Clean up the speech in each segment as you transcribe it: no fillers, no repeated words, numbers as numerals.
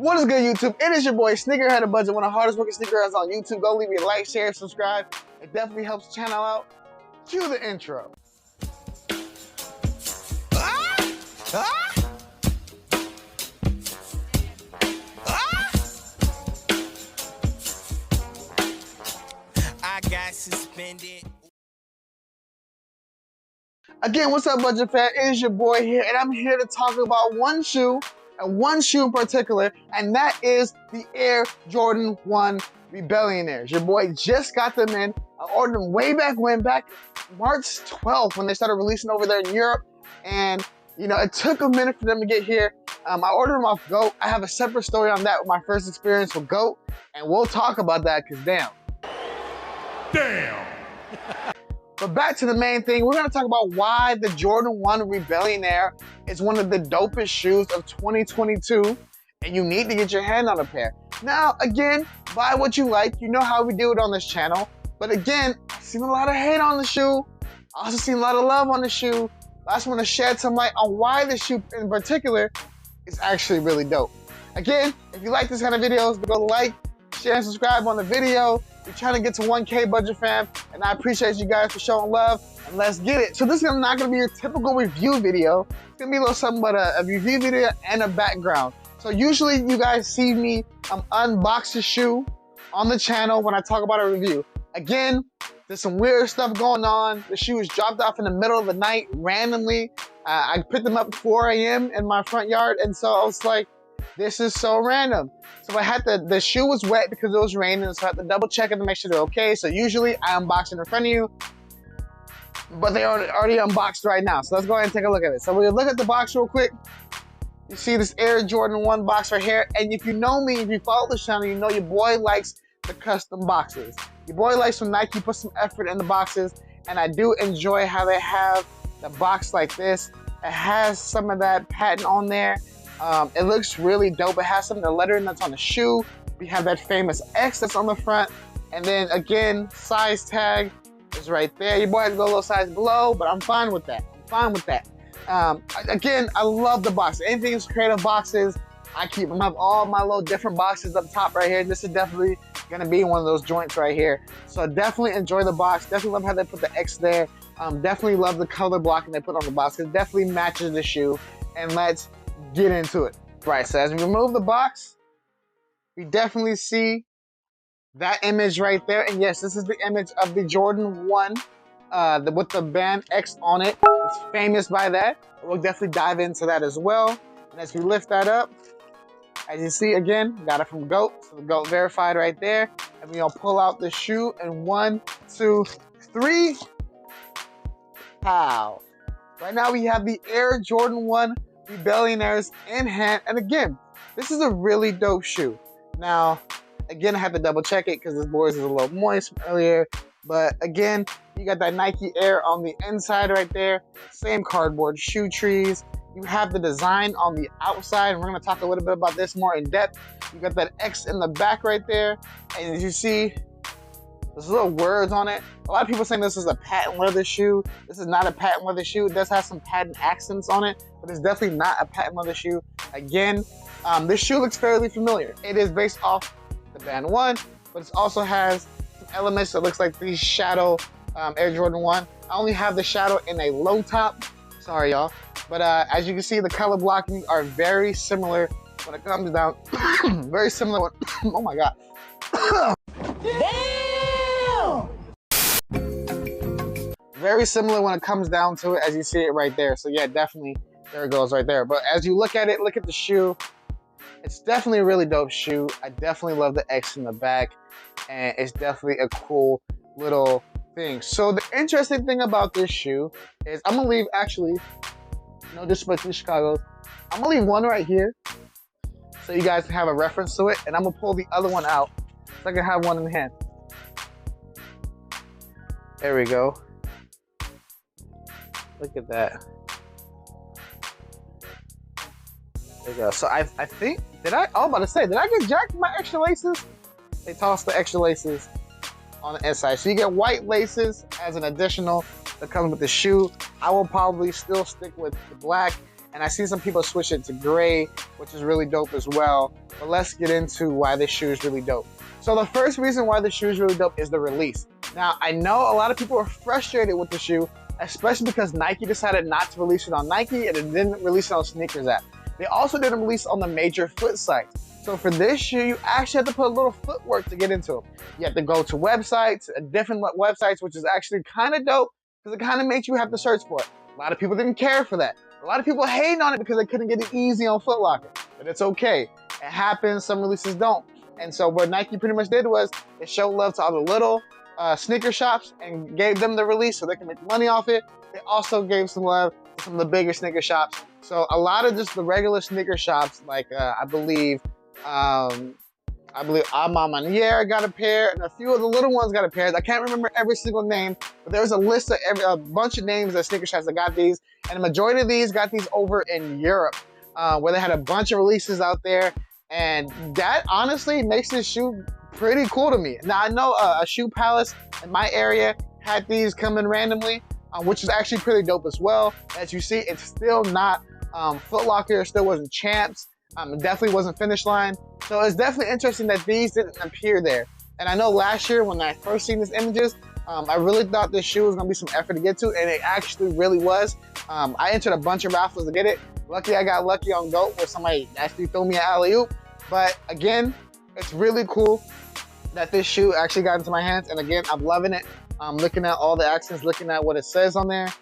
What is good, YouTube? It is your boy Sneakerhead of Budget, one of the hardest working sneakerheads on YouTube. Go leave me a like, share, subscribe. It definitely helps the channel out. Cue the intro. I got suspended. Again, what's up, Budget Fan? It is your boy here, and I'm here to talk about one shoe, and one shoe in particular, and that is the Air Jordan 1 Rebellionaires. Your boy just got them in. I ordered them way back when, back March 12th, when they started releasing over there in Europe, and you know, it took a minute for them to get here. I ordered them off GOAT. I have a separate story on that with my first experience with GOAT, and we'll talk about that, because damn. But back to the main thing, we're gonna talk about why the Jordan 1 Rebellionaire is one of the dopest shoes of 2022, and you need to get your hand on a pair. Now, again, buy what you like. You know how we do it on this channel. But again, I've seen a lot of hate on the shoe. I also seen a lot of love on the shoe. I just wanna shed some light on why this shoe in particular is actually really dope. Again, if you like this kind of videos, go like, share, and subscribe on the video. We're trying to get to 1K, Budget Fam, and I appreciate you guys for showing love, and let's get it. So this is not gonna be your typical review video. It's gonna be a little something but a review video and a background. So usually you guys see me unbox the shoe on the channel when I talk about a review. Again, there's some weird stuff going on. The shoe was dropped off in the middle of the night randomly. I picked them up at 4 a.m. in my front yard, and so I was like, this is so random. So I had the shoe was wet because it was raining, so I had to double check it to make sure they're okay. So usually I unbox it in front of you, but they are already unboxed right now. So let's go ahead and take a look at it. So we'll look at the box real quick. You see this Air Jordan 1 box right here. And if you know me, if you follow this channel, you know your boy likes the custom boxes. Your boy likes when Nike puts some effort in the boxes, and I do enjoy how they have the box like this. It has some of that patent on there. It looks really dope. It has some of the lettering that's on the shoe. We have that famous X that's on the front. And then again, size tag is right there. Your boy has to go a little size below, but I'm fine with that. I'm fine with that. Again, I love the box. Anything is creative boxes, I keep them. I have all my little different boxes up top right here. This is definitely gonna be one of those joints right here. So definitely enjoy the box. Definitely love how they put the X there. Definitely love the color blocking they put on the box. It definitely matches the shoe. And let's get into it. Right, so as we remove the box, we definitely see that image right there. And yes, this is the image of the Jordan 1 with the band X on it. It's famous by that. We'll definitely dive into that as well. And as we lift that up, as you see, again, got it from GOAT. So the GOAT verified right there. And we're gonna pull out the shoe in 1, 2, 3. Pow. Right now we have the Air Jordan 1 Rebellionaires in hand, and again, this is a really dope shoe. Now, again, I have to double check it because this boy is a little moist from earlier, but again, you got that Nike Air on the inside right there, same cardboard shoe trees. You have the design on the outside, and we're going to talk a little bit about this more in depth. You got that X in the back right there, and as you see, there's little words on it. A lot of people saying this is a patent leather shoe. This is not a patent leather shoe. It does have some patent accents on it, but it's definitely not a patent leather shoe. Again, this shoe looks fairly familiar. It is based off the Band 1, but it also has some elements that looks like the Shadow Air Jordan 1. I only have the Shadow in a low top. Sorry, y'all. But as you can see, the color blocking are very similar when it comes down. Very similar when, oh my God. Very similar when it comes down to it, as you see it right there. So yeah, definitely, there it goes right there. But as you look at it, look at the shoe. It's definitely a really dope shoe. I definitely love the X in the back, and it's definitely a cool little thing. So the interesting thing about this shoe is I'm gonna leave, actually, no disrespect to Chicago, I'm gonna leave one right here so you guys can have a reference to it, and I'm gonna pull the other one out so I can have one in hand. There we go. Look at that. There you go. So I think, I was about to say, did I get jacked my extra laces? They tossed the extra laces on the inside. So you get white laces as an additional that comes with the shoe. I will probably still stick with the black. and I see some people switch it to gray, which is really dope as well. But let's get into why this shoe is really dope. So the first reason why the shoe is really dope is the release. Now, I know a lot of people are frustrated with the shoe, especially because Nike decided not to release it on Nike and it didn't release it on Sneakers app. They also didn't release on the major foot sites. So for this shoe, you actually have to put a little footwork to get into them. You have to go to websites, different websites, which is actually kind of dope because it kind of makes you have to search for it. A lot of people didn't care for that. A lot of people hating on it because they couldn't get it easy on Foot Locker, but it's okay. It happens, some releases don't. And so what Nike pretty much did was they showed love to all the little sneaker shops and gave them the release so they can make money off it. They also gave some love to some of the bigger sneaker shops. So a lot of just the regular sneaker shops, like I believe Rebellionaire got a pair, and a few of the little ones got a pair. I can't remember every single name, but there was a list of a bunch of names of sneaker shops that got these, and the majority of these got these over in Europe, where they had a bunch of releases out there, and that honestly makes this shoe pretty cool to me. Now I know a shoe palace in my area had these coming randomly, which is actually pretty dope as well. As you see, it's still not Foot Locker, it still wasn't Champs. It definitely wasn't Finish Line. So it's definitely interesting that these didn't appear there. And I know last year when I first seen these images, I really thought this shoe was gonna be some effort to get to, and it actually really was. I entered a bunch of raffles to get it. Luckily, I got lucky on GOAT where somebody actually threw me an alley-oop. But again, it's really cool that this shoe actually got into my hands. And again, I'm loving it. I'm looking at all the accents, looking at what it says on there.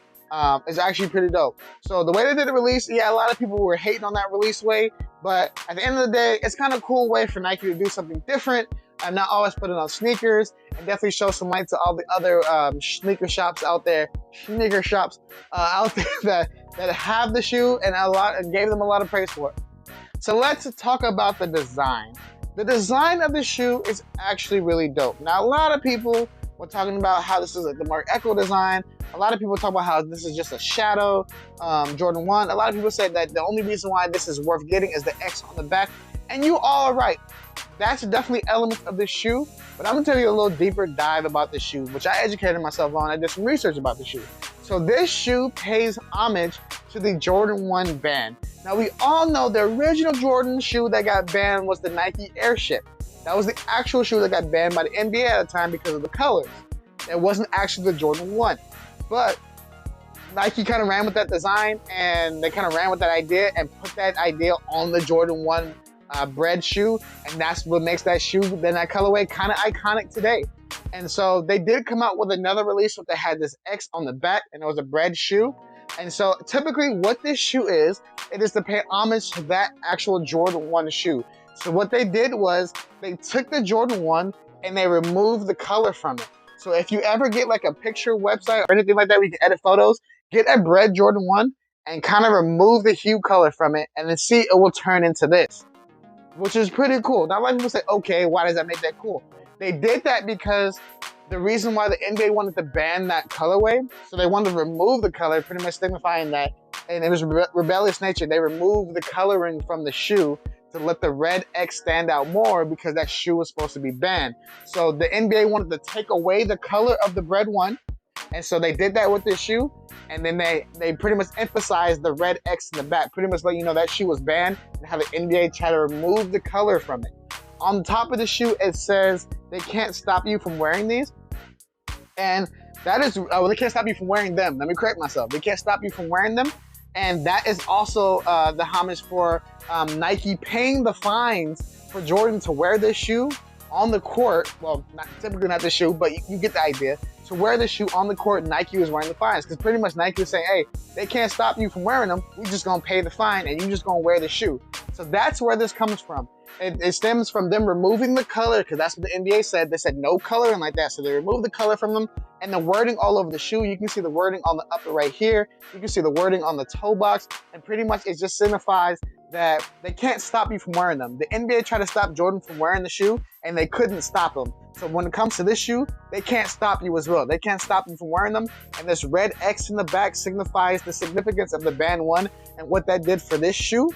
It's actually pretty dope. So the way they did the release, yeah, a lot of people were hating on that release way, but at the end of the day, it's kind of a cool way for Nike to do something different and not always put it on sneakers, and definitely show some light to all the other sneaker shops out there that have the shoe and gave them a lot of praise for it. So let's talk about the design. The design of the shoe is actually really dope. Now, a lot of people were talking about how this is like the Mark Echo design. A lot of people talk about how this is just a shadow Jordan 1. A lot of people said that the only reason why this is worth getting is the X on the back. And you all are right. That's definitely elements of this shoe. But I'm gonna tell you a little deeper dive about this shoe, which I educated myself on. I did some research about the shoe. So this shoe pays homage to the Jordan 1 band. Now we all know the original Jordan shoe that got banned was the Nike Airship. That was the actual shoe that got banned by the NBA at the time because of the colors. It wasn't actually the Jordan 1. But Nike kind of ran with that design, and they kind of ran with that idea and put that idea on the Jordan 1 bread shoe, and that's what makes that shoe, then that colorway, kind of iconic today. And so they did come out with another release that had this X on the back, and it was a bread shoe. And so typically what this shoe is, it is to pay homage to that actual Jordan 1 shoe. So what they did was they took the Jordan 1 and they removed the color from it. So if you ever get like a picture website or anything like that where you can edit photos, get a bread Jordan 1 and kind of remove the hue color from it, and then see it will turn into this, which is pretty cool. Now a lot of people say, okay, why does that make that cool? They did that because the reason why the NBA wanted to ban that colorway, so they wanted to remove the color, pretty much signifying that, and it was rebellious nature. They removed the coloring from the shoe to let the red X stand out more because that shoe was supposed to be banned. So the NBA wanted to take away the color of the bread 1, and so they did that with this shoe, and then they pretty much emphasized the red X in the back, pretty much letting you know that shoe was banned, and how the NBA tried to remove the color from it. On the top of the shoe, it says they can't stop you from wearing these, and that is, they can't stop you from wearing them. Let me correct myself. They can't stop you from wearing them. And that is also the homage for Nike paying the fines for Jordan to wear this shoe on the court. Well, typically not the shoe, but you get the idea. To wear the shoe on the court, Nike was wearing the fines. Because pretty much Nike was saying, hey, they can't stop you from wearing them. We're just going to pay the fine and you're just going to wear the shoe. So that's where this comes from. It stems from them removing the color, because that's what the NBA said. They said no coloring like that. So they removed the color from them, and the wording all over the shoe. You can see the wording on the upper right here. You can see the wording on the toe box, and pretty much it just signifies that they can't stop you from wearing them. The NBA tried to stop Jordan from wearing the shoe, and they couldn't stop him. So when it comes to this shoe, they can't stop you as well. They can't stop you from wearing them, and this red X in the back signifies the significance of the band 1 and what that did for this shoe,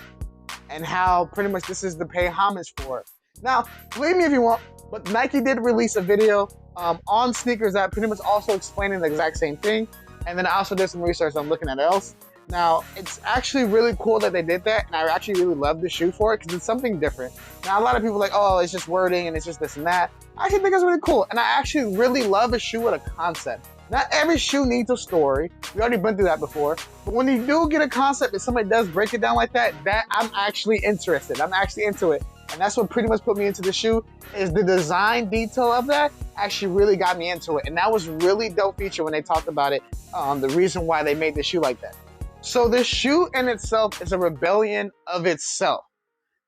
and how pretty much this is to pay homage for it. Now, believe me if you want, but Nike did release a video on Sneakers that pretty much also explaining the exact same thing. And then I also did some research on looking at else. Now, it's actually really cool that they did that, and I actually really love the shoe for it because it's something different. Now, a lot of people are like, oh, it's just wording and it's just this and that. I actually think it's really cool, and I actually really love a shoe with a concept. Not every shoe needs a story. We already been through that before. But when you do get a concept and somebody does break it down like that, I'm actually interested. I'm actually into it. And that's what pretty much put me into the shoe, is the design detail of that actually really got me into it. And that was really dope feature when they talked about it, the reason why they made the shoe like that. So this shoe in itself is a rebellion of itself.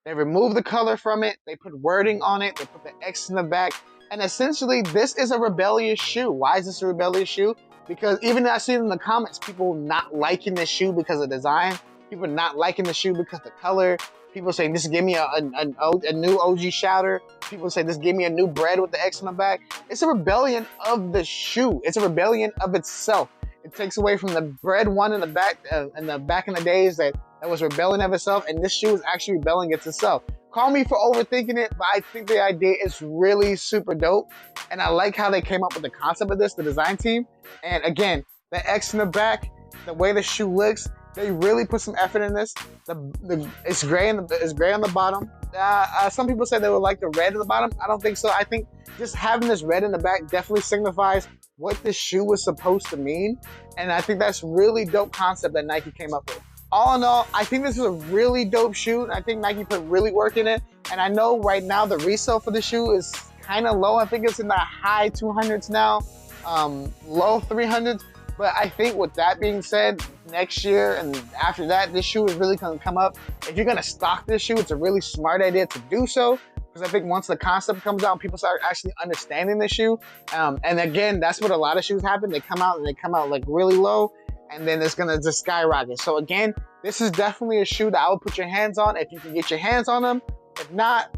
They removed the color from it, they put wording on it, they put the X in the back, and essentially this is a rebellious shoe. Why is this a rebellious shoe? Because even though I see in the comments, people not liking this shoe because of design, people not liking the shoe because of the color, people saying this give me a new OG shouter, people say this give me a new bread with the X in the back. It's a rebellion of the shoe. It's a rebellion of itself. It takes away from the bread one in the back in the days that was rebelling of itself, and this shoe is actually rebelling against itself. Call me for overthinking it, but I think the idea is really super dope, and I like how they came up with the concept of this, the design team. And again, the X in the back, the way the shoe looks, they really put some effort in this. It's gray on the bottom. Some people say they would like the red at the bottom. I don't think so. I think just having this red in the back definitely signifies what this shoe was supposed to mean. And I think that's really dope concept that Nike came up with. All in all, I think this is a really dope shoe. I think Nike put really work in it. And I know right now the resale for the shoe is kind of low. I think it's in the high 200s now, low 300s. But I think with that being said, next year and after that, this shoe is really gonna come up. If you're gonna stock this shoe, it's a really smart idea to do so. Because I think once the concept comes out, people start actually understanding the shoe. And again, that's what a lot of shoes happen. They come out like really low, and then it's gonna just skyrocket. So again, this is definitely a shoe that I would put your hands on if you can get your hands on them. If not,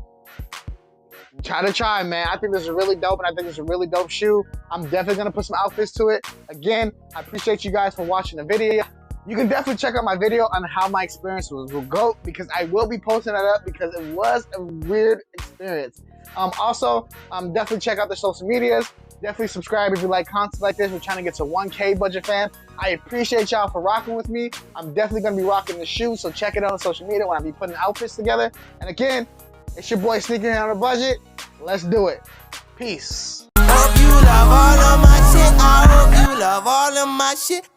try, man. I think this is really dope, and I think it's a really dope shoe. I'm definitely gonna put some outfits to it. Again, I appreciate you guys for watching the video. You can definitely check out my video on how my experience was with GOAT, because I will be posting that up because it was a weird experience. Also, definitely check out the social medias. Definitely subscribe if you like content like this. We're trying to get to 1K budget fam. I appreciate y'all for rocking with me. I'm definitely gonna be rocking the shoe, so check it out on social media when I be putting outfits together. And again, it's your boy Sneaking on a Budget. Let's do it. Peace. Hope you love all of my shit. I hope you love all of my shit.